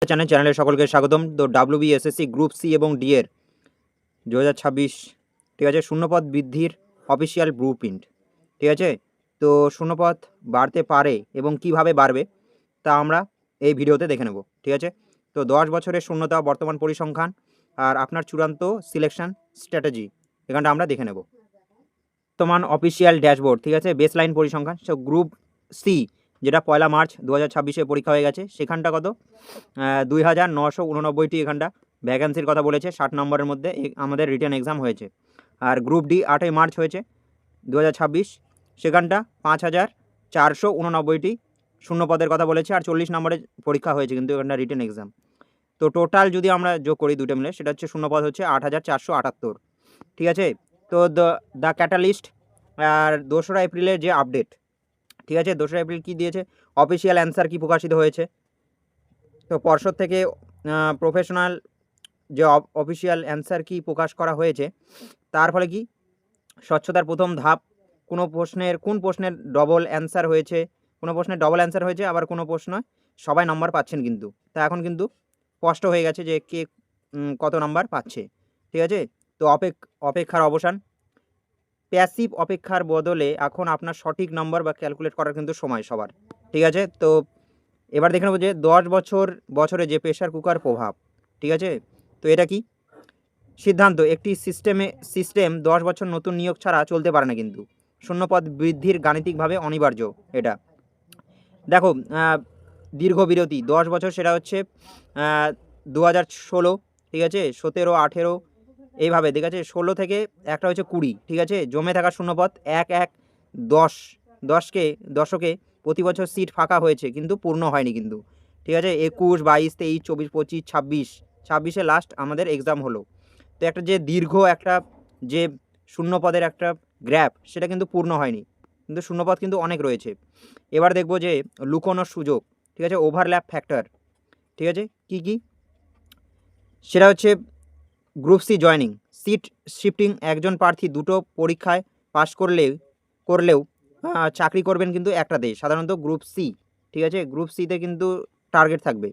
চ্যানেলে সকলকে স্বাগতম। তো WBSSC গ্রুপ সি এবং ডি এর 2026 ঠিক আছে শূন্যপদ বৃদ্ধির অফিসিয়াল ব্লু প্রিন্ট, ঠিক আছে। তো শূন্যপদ বাড়তে পারে এবং কিভাবে বাড়বে তা আমরা এই ভিডিওতে দেখে নেব, ঠিক আছে। তো 10 বছরের শূন্যতা, বর্তমান পরিসংখ্যান আর আপনার চূড়ান্ত সিলেকশন স্ট্র্যাটেজি এখানটা আমরা দেখে নেব। বর্তমান অফিসিয়াল ড্যাশবোর্ড, ঠিক আছে, বেসলাইন পরিসংখ্যান। সো গ্রুপ সি যেটা 1 মার্চ 2026 পরীক্ষা হয়ে গেছে, সেখানটা কত 2989টি এখানটা ভ্যাকেন্সির কথা বলেছে। 60 নম্বরের মধ্যে আমাদের রিটেন এক্সাম হয়েছে। আর গ্রুপ ডি 8 মার্চ হয়েছে 2026, সেখানটা 5489টি শূন্যপদের কথা বলেছে আর 40 নম্বরের পরীক্ষা হয়েছে কিন্তু এখানটা রিটেন এক্সাম। তো টোটাল যদি আমরা যোগ করি দুটো মিলে, সেটা হচ্ছে শূন্যপদ হচ্ছে 8478, ঠিক আছে। তো দ্য ক্যাটালিস্ট আর 2রা এপ্রিলের যে আপডেট, ঠিক আছে, 2রা এপ্রিল কী দিয়েছে, অফিসিয়াল অ্যান্সার কি প্রকাশিত হয়েছে। তো পর্ষদ থেকে প্রফেশনাল যে অফিসিয়াল অ্যান্সার কি প্রকাশ করা হয়েছে, তার ফলে কি স্বচ্ছতার প্রথম ধাপ, কোন প্রশ্নের ডবল অ্যান্সার হয়েছে, কোনো প্রশ্নের ডবল অ্যান্সার হয়েছে, আবার কোনো প্রশ্ন সবাই নাম্বার পাচ্ছেন কিন্তু। তা এখন কিন্তু স্পষ্ট হয়ে গেছে যে কে কত নাম্বার পাচ্ছে, ঠিক আছে। তো অপেক্ষার অবসান, প্যাসিভ অপেক্ষার বদলে এখন আপনার সঠিক নম্বর বা ক্যালকুলেট করার কিন্তু সময় সবার, ঠিক আছে। তো এবার দেখে নেব যে 10 বছরে যে প্রেশার কুকার প্রভাব, ঠিক আছে। তো এটা কি সিদ্ধান্ত, একটি সিস্টেম 10 বছর নতুন নিয়োগ ছাড়া চলতে পারে না কিন্তু। শূন্যপদ বৃদ্ধির গাণিতিকভাবে অনিবার্য এটা। দেখো দীর্ঘ বিরতি 10 বছর, সেটা হচ্ছে 2016, ঠিক আছে, 17, 18 এইভাবে, ঠিক আছে। 16 থেকে একটা হচ্ছে 20, ঠিক আছে। জমে থাকা শূন্যপদ 10 দশকে প্রতি বছর সিট ফাঁকা হয়েছে কিন্তু পূর্ণ হয়নি কিন্তু, ঠিক আছে। 21, 22, 23, 24, 25, 26 লাস্ট আমাদের এক্সাম হলো। তো একটা যে দীর্ঘ একটা যে শূন্যপদের একটা গ্র্যাপ, সেটা কিন্তু পূর্ণ হয়নি কিন্তু শূন্যপদ কিন্তু অনেক রয়েছে। এবার দেখব যে লুকোনোর সুযোগ, ঠিক আছে, ওভারল্যাপ ফ্যাক্টর, ঠিক আছে। কি কি সেটা হচ্ছে group C joining, seat shifting, একজন প্রার্থী দুটো পরীক্ষায় পাশ করলেও চাকরি করবেন কিন্তু একটাতেই, সাধারণত গ্রুপ সি, ঠিক আছে। গ্রুপ সিতে কিন্তু টার্গেট থাকবে।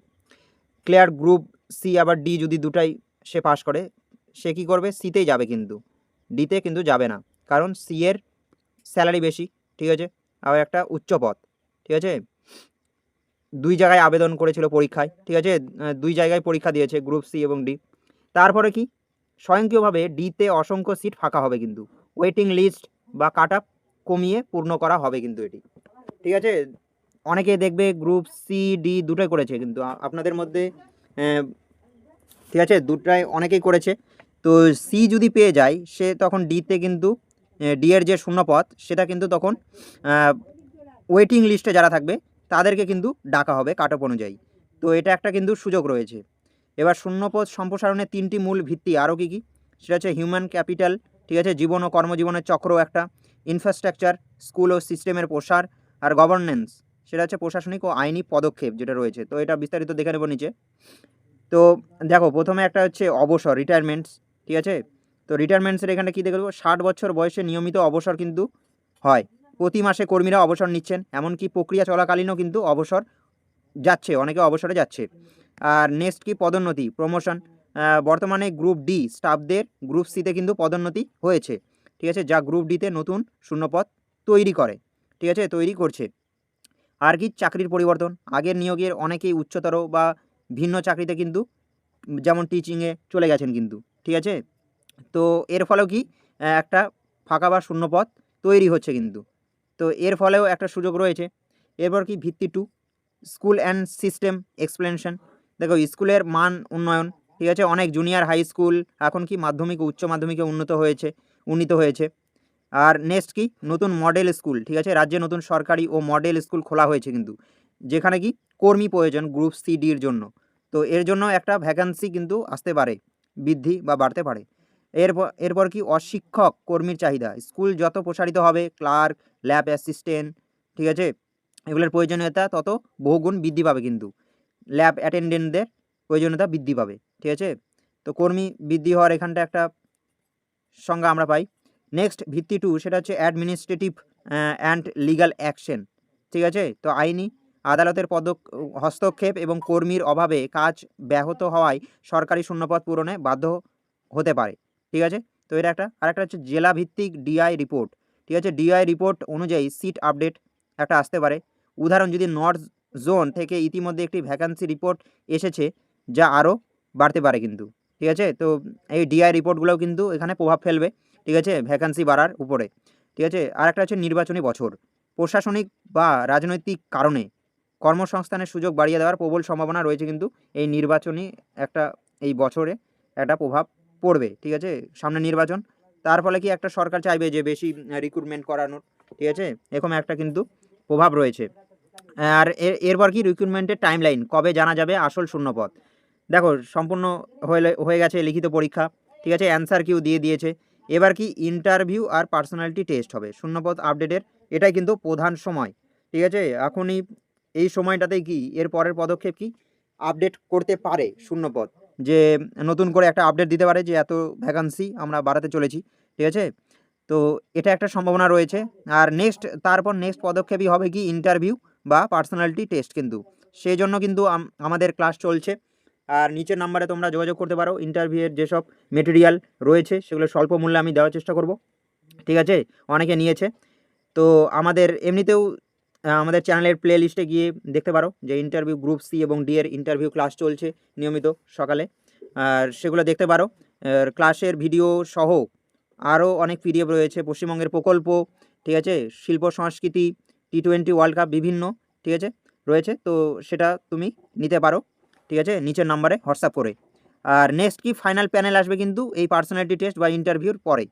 ক্লিয়ার গ্রুপ সি আবার ডি যদি দুটাই সে পাশ করে, সে কী করবে, সিতেই যাবে কিন্তু ডিতে কিন্তু যাবে না, কারণ সি এর স্যালারি বেশি, ঠিক আছে, আবার একটা উচ্চ পদ, ঠিক আছে। 2 জায়গায় আবেদন করেছিল পরীক্ষায়, ঠিক আছে, 2 জায়গায় পরীক্ষা দিয়েছে গ্রুপ সি এবং ডি। তারপরে কি স্বয়ংক্রিয়ভাবে ডিতে অসংখ্য সিট ফাঁকা হবে কিন্তু, ওয়েটিং লিস্ট বা কাট আপ কমিয়ে পূর্ণ করা হবে কিন্তু এটি, ঠিক আছে। অনেকে দেখবে গ্রুপ সি ডি দুটোই করেছে কিন্তু আপনাদের মধ্যে, ঠিক আছে, দুটাই অনেকেই করেছে। তো সি যদি পেয়ে যায়, সে তখন ডিতে কিন্তু ডি এর যে শূন্যপদ, সেটা কিন্তু তখন ওয়েটিং লিস্টে যারা থাকবে তাদেরকে কিন্তু ডাকা হবে কাট অফ অনুযায়ী। তো এটা একটা কিন্তু সুযোগ রয়েছে। এবার শূন্যপদ সম্প্রসারণের 3টি মূল ভিত্তি আরও কী কী, সেটা হচ্ছে হিউম্যান ক্যাপিটাল, ঠিক আছে, জীবন ও কর্মজীবনের চক্র একটা, ইনফ্রাস্ট্রাকচার, স্কুল ও সিস্টেমের প্রসার, আর গভর্নেন্স, সেটা হচ্ছে প্রশাসনিক ও আইনি পদক্ষেপ যেটা রয়েছে। তো এটা বিস্তারিত দেখে নেব নিচে। তো দেখো প্রথমে একটা হচ্ছে অবসর, রিটায়ারমেন্টস, ঠিক আছে। তো রিটায়ারমেন্টসের এখানে কী দেখে দেবো, 60 বছর বয়সে নিয়মিত অবসর কিন্তু হয়, প্রতি মাসে কর্মীরা অবসর নিচ্ছেন, এমনকি প্রক্রিয়া চলাকালীনও কিন্তু অবসর যাচ্ছে, অনেকে অবসরে যাচ্ছে। আর নেক্সট কি পদোন্নতি, প্রমোশন, বর্তমানে গ্রুপ ডি স্টাফদের গ্রুপ সিতে কিন্তু পদোন্নতি হয়েছে, ঠিক আছে, যা গ্রুপ ডিতে নতুন শূন্যপদ তৈরি করে, ঠিক আছে, তৈরি করছে। আর কি চাকরির পরিবর্তন, আগের নিয়োগের অনেকেই উচ্চতর বা ভিন্ন চাকরিতে কিন্তু যেমন টিচিংয়ে চলে গেছেন কিন্তু, ঠিক আছে। তো এর ফলেও কি একটা ফাঁকা বা শূন্যপদ তৈরি হচ্ছে কিন্তু, তো এর ফলেও একটা সুযোগ রয়েছে। এরপর কি ভিত্তি 2, স্কুল অ্যান্ড সিস্টেম এক্সপ্লেনেশন, দেখো স্কুলের মান উন্নয়ন, ঠিক আছে, অনেক জুনিয়র হাই স্কুল এখন কি মাধ্যমিক ও উচ্চ মাধ্যমিকে উন্নীত হয়েছে। আর নেক্সট কি নতুন মডেল স্কুল, ঠিক আছে, রাজ্যে নতুন সরকারি ও মডেল স্কুল খোলা হয়েছে কিন্তু, যেখানে কি কর্মী প্রয়োজন গ্রুপ সি ডির জন্য। তো এর জন্য একটা ভ্যাকান্সি কিন্তু আসতে পারে, বৃদ্ধি বা বাড়তে পারে। এরপর কি অশিক্ষক কর্মীর চাহিদা, স্কুল যত প্রসারিত হবে, ক্লার্ক, ল্যাব অ্যাসিস্ট্যান্ট, ঠিক আছে, এগুলোর প্রয়োজনীয়তা তত বহুগুণ বৃদ্ধি পাবে কিন্তু, ল্যাব অ্যাটেন্ডেন্টদের প্রয়োজনীয়তা বৃদ্ধি পাবে, ঠিক আছে। তো কর্মী বৃদ্ধি হওয়ার এখানটা একটা সংজ্ঞা আমরা পাই। নেক্সট ভিত্তি 2, সেটা হচ্ছে অ্যাডমিনিস্ট্রেটিভ অ্যান্ড লিগ্যাল অ্যাকশন, ঠিক আছে। তো আইনি আদালতের হস্তক্ষেপ এবং কর্মীর অভাবে কাজ ব্যাহত হওয়ায় সরকারি শূন্যপদ পূরণে বাধ্য হতে পারে। ঠিক আছে, তো এটা একটা। আরেকটা হচ্ছে জেলা ভিত্তিক ডিআই রিপোর্ট। ঠিক আছে, ডিআই রিপোর্ট অনুযায়ী সিট আপডেট একটা আসতে পারে। উদাহরণ, যদি নর্থ জোন থেকে ইতিমধ্যে একটি ভ্যাকান্সি রিপোর্ট এসেছে, যা আরও বাড়তে পারে কিন্তু। ঠিক আছে, তো এই ডিআই রিপোর্টগুলোও কিন্তু এখানে প্রভাব ফেলবে, ঠিক আছে, ভ্যাকান্সি বাড়ার উপরে। ঠিক আছে, আরেকটা হচ্ছে নির্বাচনী বছর। প্রশাসনিক বা রাজনৈতিক কারণে কর্মসংস্থানের সুযোগ বাড়িয়ে দেওয়ার প্রবল সম্ভাবনা রয়েছে কিন্তু এই নির্বাচনী একটা এই বছরে একটা প্রভাব পড়বে। ঠিক আছে, সামনে নির্বাচন, তার ফলে কি একটা সরকার চাইবে যে বেশি রিক্রুটমেন্ট করানোর। ঠিক আছে, এরকম একটা কিন্তু প্রভাব রয়েছে। আর এরপর কি রিক্রুটমেন্টের টাইমলাইন, কবে জানা যাবে আসল শূন্যপদ। দেখো, সম্পূর্ণ হয়ে গেছে লিখিত পরীক্ষা। ঠিক আছে, অ্যান্সার কিউ দিয়ে দিয়েছে। এবার কি ইন্টারভিউ আর পার্সোনালিটি টেস্ট হবে শূন্যপদ আপডেটের, এটাই কিন্তু প্রধান সময়। ঠিক আছে, এখনই এই সময়টাতেই কি এর পরের পদক্ষেপ কি আপডেট করতে পারে শূন্যপদ, যে নতুন করে একটা আপডেট দিতে পারে যে এত ভ্যাকান্সি আমরা বাড়াতে চলেছি। ঠিক আছে, তো এটা একটা সম্ভাবনা রয়েছে। আর তারপর নেক্সট পদক্ষেপই হবে কি ইন্টারভিউ বা পার্সোনালিটি টেস্ট কিন্তু। সেই জন্য কিন্তু আমাদের ক্লাস চলছে। আর নিচের নাম্বারে তোমরা যোগাযোগ করতে পারো। ইন্টারভিউয়ের যেসব মেটেরিয়াল রয়েছে সেগুলো স্বল্প মূল্যে আমি দেওয়ার চেষ্টা করব। ঠিক আছে, অনেকে নিয়েছে। তো আমাদের এমনিতেও আমাদের চ্যানেলের প্লে লিস্টে গিয়ে দেখতে পারো যে ইন্টারভিউ গ্রুপ সি এবং ডি এর ইন্টারভিউ ক্লাস চলছে নিয়মিত সকালে, আর সেগুলো দেখতে পারো। ক্লাসের ভিডিও সহ আরও অনেক পিডিএফ রয়েছে, পশ্চিমবঙ্গের প্রকল্প, ঠিক আছে, শিল্প সংস্কৃতি, T20 ওয়ার্ল্ড কাপ বিভিন্ন, ঠিক আছে, রয়েছে। তো সেটা তুমি নিতে পারো, ঠিক আছে, নিচের নাম্বারে হোয়াটসঅ্যাপ করে। আর নেক্সট কি ফাইনাল প্যানেল আসবে কিন্তু এই পার্সোনালিটি টেস্ট বা ইন্টারভিউর পরে।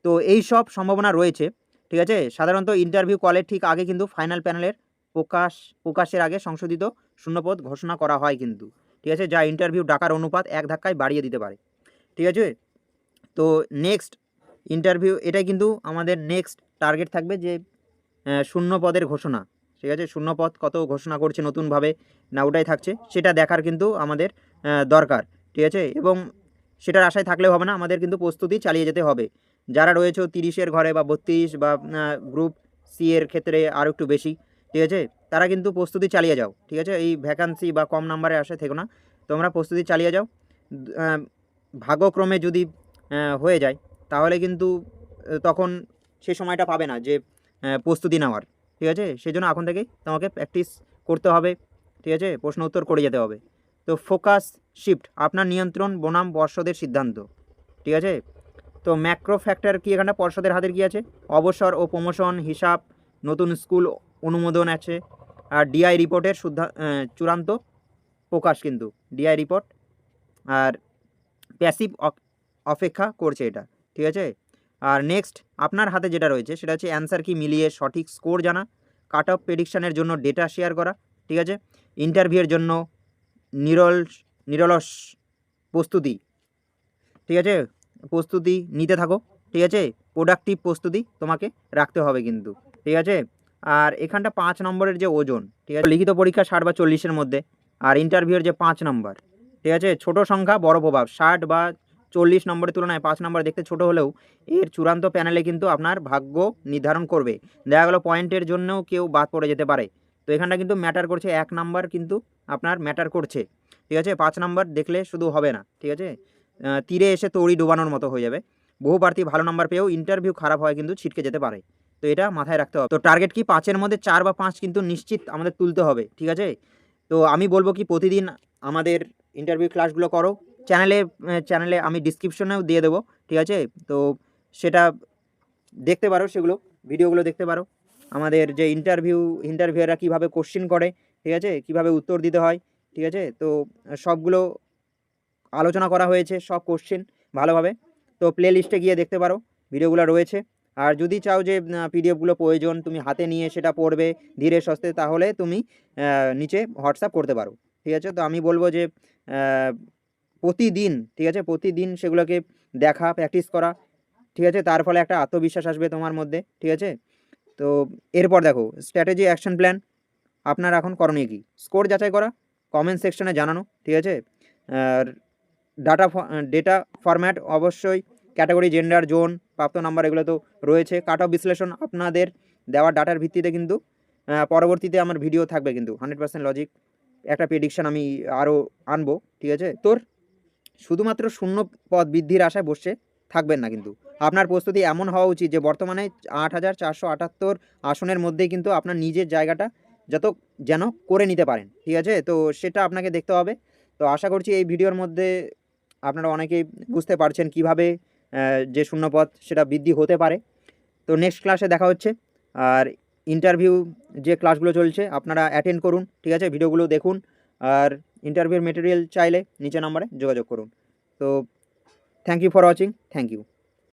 তো এই সব সম্ভাবনা রয়েছে। ঠিক আছে, সাধারণত ইন্টারভিউ কলের ঠিক আগে কিন্তু ফাইনাল প্যানেলের প্রকাশের আগে সংশোধিত শূন্যপদ ঘোষণা করা হয় কিন্তু। ঠিক আছে, যা ইন্টারভিউ ডাকার অনুপাত এক ধাক্কায় বাড়িয়ে দিতে পারে। ঠিক আছে, তো নেক্সট ইন্টারভিউ, এটাই কিন্তু আমাদের নেক্সট টার্গেট থাকবে যে শূন্যপদের ঘোষণা। ঠিক আছে, শূন্যপদ কত ঘোষণা করছে নতুনভাবে, না ওটাই থাকছে, সেটা দেখার কিন্তু আমাদের দরকার। ঠিক আছে, এবং সেটার আশায় থাকলেও হবে না, আমাদের কিন্তু প্রস্তুতি চালিয়ে যেতে হবে। যারা রয়েছে 30-এর ঘরে বা 32 বা গ্রুপ সি এর ক্ষেত্রে আরও একটু বেশি, ঠিক আছে, তারা কিন্তু প্রস্তুতি চালিয়ে যাও। ঠিক আছে, এই ভ্যাকান্সি বা কম নাম্বারে আশায় থেকো না, তোমরা প্রস্তুতি চালিয়ে যাও। ভাগ্যক্রমে যদি হয়ে যায় তাহলে কিন্তু তখন সেই সময়টা পাবে না যে প্রস্তুতি নেওয়ার। ঠিক আছে, সেই জন্য এখন থেকেই তোমাকে প্র্যাকটিস করতে হবে। ঠিক আছে, প্রশ্ন উত্তর করে যেতে হবে। তো ফোকাস শিফট, আপনার নিয়ন্ত্রণ বনাম পর্ষদের সিদ্ধান্ত। ঠিক আছে, তো ম্যাক্রো ফ্যাক্টর কি, এখানে পর্ষদের হাতের কি আছে, অবসর ও প্রমোশন, হিসাব, নতুন স্কুল অনুমোদন আছে। আর ডিআই রিপোর্টের চূড়ান্ত প্রকাশ কিন্তু ডিআই রিপোর্ট, আর প্যাসিভ অপেক্ষা করছে এটা। ঠিক আছে, আর নেক্সট আপনার হাতে যেটা রয়েছে সেটা হচ্ছে অ্যান্সার কি মিলিয়ে সঠিক স্কোর জানা, কাট অফ প্রেডিকশানের জন্য ডেটা শেয়ার করা। ঠিক আছে, ইন্টারভিউয়ের জন্য নিরলস প্রস্তুতি। ঠিক আছে, প্রস্তুতি নিতে থাকো। ঠিক আছে, প্রোডাক্টিভ প্রস্তুতি তোমাকে রাখতে হবে কিন্তু। ঠিক আছে, আর এখানটা 5 নম্বরের যে ওজন, ঠিক আছে, লিখিত পরীক্ষা 60 বা 40-এর মধ্যে, আর ইন্টারভিউয়ের যে 5 নম্বর, ঠিক আছে, ছোট সংখ্যা বড় প্রভাব। 60 বা 40 নম্বরের তুলনায় 5 নম্বর দেখতে ছোট হলেও এর চূড়ান্ত প্যানেলে কিন্তু আপনার ভাগ্য নির্ধারণ করবে। দেখা গেল পয়েন্টের জন্যও কেউ বাদ পড়ে যেতে পারে। তো এখানটা কিন্তু ম্যাটার করছে, 1 নাম্বার কিন্তু আপনার ম্যাটার করছে। ঠিক আছে, 5 নাম্বার দেখলে শুধু হবে না। ঠিক আছে, তীরে এসে তড়ি ডোবানোর মতো হয়ে যাবে। বহু প্রার্থী ভালো নাম্বার পেয়েও ইন্টারভিউ খারাপ হয় কিন্তু ছিটকে যেতে পারে। তো এটা মাথায় রাখতে হবে। তো টার্গেট কি 5-এর মধ্যে 4 বা 5 কিন্তু নিশ্চিত আমাদের তুলতে হবে। ঠিক আছে, তো আমি বলবো কি প্রতিদিন আমাদের ইন্টারভিউ ক্লাসগুলো করো। চ্যানেলে আমি ডিসক্রিপশনেও দিয়ে দেবো। ঠিক আছে, তো সেটা দেখতে পারো, সেগুলো ভিডিওগুলো দেখতে পারো। আমাদের যে ইন্টারভিউয়াররা কীভাবে কোশ্চেন করে, ঠিক আছে, কীভাবে উত্তর দিতে হয়। ঠিক আছে, তো সবগুলো আলোচনা করা হয়েছে, সব কোশ্চেন ভালোভাবে। তো প্লে লিস্টে গিয়ে দেখতে পারো, ভিডিওগুলো রয়েছে। আর যদি চাও যে পিডিএফগুলো প্রয়োজন, তুমি হাতে নিয়ে সেটা পড়বে ধীরে সুস্থে, তাহলে তুমি নিচে হোয়াটসঅ্যাপ করতে পারো। ঠিক আছে, তো আমি বলবো যে প্রতিদিন, ঠিক আছে, প্রতিদিন সেগুলোকে দেখা, প্র্যাকটিস করা। ঠিক আছে, তার ফলে একটা আত্মবিশ্বাস আসবে তোমার মধ্যে। ঠিক আছে, তো এরপর দেখো স্ট্র্যাটেজি অ্যাকশন প্ল্যান, আপনার এখন করণীয় কী, স্কোর যাচাই করা, কমেন্ট সেকশনে জানানো। ঠিক আছে, আর ডেটা ফরম্যাট অবশ্যই, ক্যাটাগরি, জেন্ডার, জোন, প্রাপ্ত নাম্বার, এগুলো তো রয়েছে। কাট অফ বিশ্লেষণ, আপনাদের দেওয়া ডাটার ভিত্তিতে কিন্তু পরবর্তীতে আমার ভিডিও থাকবে কিন্তু 100% লজিক একটা প্রেডিকশন আমি আরও আনবো, ঠিক আছে? তোর শুধুমাত্র শূন্য পদ বৃদ্ধির আশায় বসে থাকবেন না কিন্তু। আপনার প্রস্তুতি এমন হওয়া উচিত যে বর্তমানে 8,478 আসনের মধ্যেই কিন্তু আপনার নিজের জায়গাটা যেন করে নিতে পারেন, ঠিক আছে? তো সেটা আপনাকে দেখতে হবে। তো আশা করছি এই ভিডিওর মধ্যে আপনারা অনেকেই বুঝতে পারছেন কীভাবে যে শূন্যপদ সেটা বৃদ্ধি হতে পারে। তো নেক্সট ক্লাসে দেখা হচ্ছে। আর ইন্টারভিউ যে ক্লাসগুলো চলছে আপনারা অ্যাটেন্ড করুন, ঠিক আছে? ভিডিওগুলো দেখুন। আর ইন্টারভিউর মেটেরিয়াল চাইলে নিচে নাম্বারে যোগাযোগ করুন। তো thank you for watching, thank you.